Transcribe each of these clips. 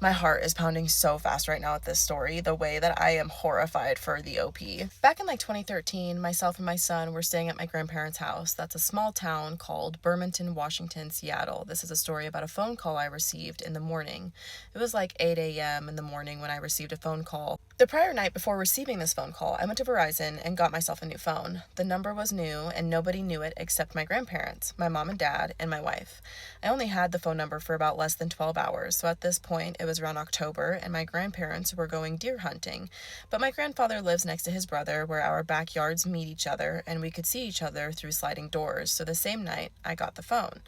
My heart is pounding so fast right now at this story, the way that I am horrified for the OP. Back in like 2013, myself and my son were staying at my grandparents' house. That's a small town called Burlington, Washington, Seattle. This is a story about a phone call I received in the morning. It was like 8 a.m. in the morning when I received a phone call. The prior night before receiving this phone call, I went to Verizon and got myself a new phone. The number was new and nobody knew it except my grandparents, my mom and dad, and my wife. I only had the phone number for about less than 12 hours, so at this point it was around October and my grandparents were going deer hunting. But my grandfather lives next to his brother where our backyards meet each other and we could see each other through sliding doors, so the same night I got the phone.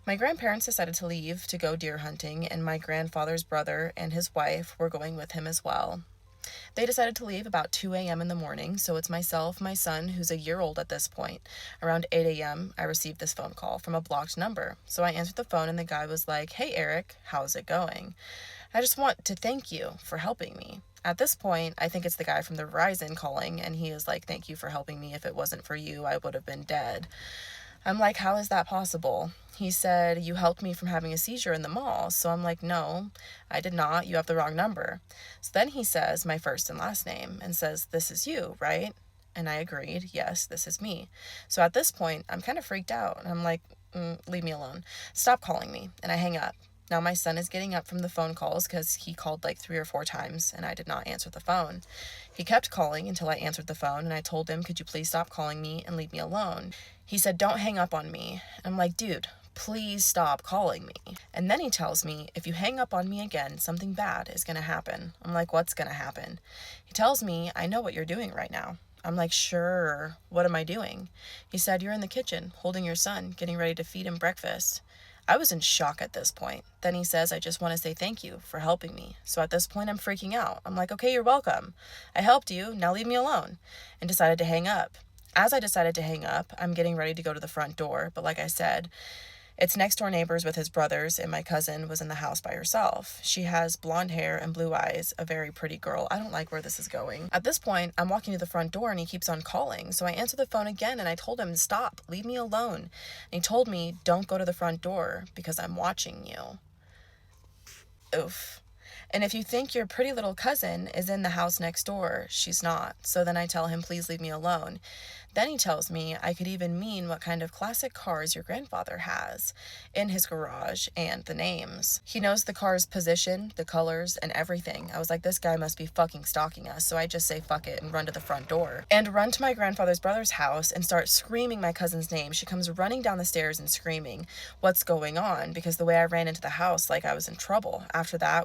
My grandparents decided to leave to go deer hunting, and my grandfather's brother and his wife were going with him as well. They decided to leave about 2 a.m. in the morning, so it's myself, my son, who's a year old at this point. Around 8 a.m., I received this phone call from a blocked number. So I answered the phone, and the guy was like, "Hey, Eric, how's it going? I just want to thank you for helping me." At this point, I think it's the guy from the Verizon calling, and he is like, "Thank you for helping me. If it wasn't for you, I would have been dead." I'm like, "How is that possible?" He said, "You helped me from having a seizure in the mall." So I'm like, "No, I did not. You have the wrong number." So then he says my first and last name and says, "This is you, right?" And I agreed, "Yes, this is me." So at this point, I'm kind of freaked out. And I'm like, "Leave me alone. Stop calling me." And I hang up. Now my son is getting up from the phone calls because he called like 3 or 4 times and I did not answer the phone. He kept calling until I answered the phone and I told him, "Could you please stop calling me and leave me alone?" He said, "Don't hang up on me." I'm like, "Dude, please stop calling me." And then he tells me, "If you hang up on me again, something bad is going to happen." I'm like, "What's going to happen?" He tells me, "I know what you're doing right now." I'm like, "Sure, what am I doing?" He said, "You're in the kitchen, holding your son, getting ready to feed him breakfast." I was in shock at this point. Then he says, "I just want to say thank you for helping me." So at this point, I'm freaking out. I'm like, "Okay, you're welcome. I helped you, now leave me alone." And decided to hang up. As I decided to hang up, I'm getting ready to go to the front door, but like I said, it's next door neighbors with his brothers, and my cousin was in the house by herself. She has blonde hair and blue eyes, a very pretty girl. I don't like where this is going. At this point, I'm walking to the front door and he keeps on calling. So I answer the phone again and I told him, "Stop, leave me alone." And he told me, "Don't go to the front door because I'm watching you." Oof. And if you think your pretty little cousin is in the house next door, she's not. So then I tell him, "Please leave me alone." Then he tells me I could even mean what kind of classic cars your grandfather has in his garage and the names. He knows the car's position, the colors, and everything. I was like, this guy must be fucking stalking us. So I just say fuck it and run to the front door and run to my grandfather's brother's house and start screaming my cousin's name. She comes running down the stairs and screaming, "What's going on?" Because the way I ran into the house, like I was in trouble. After that,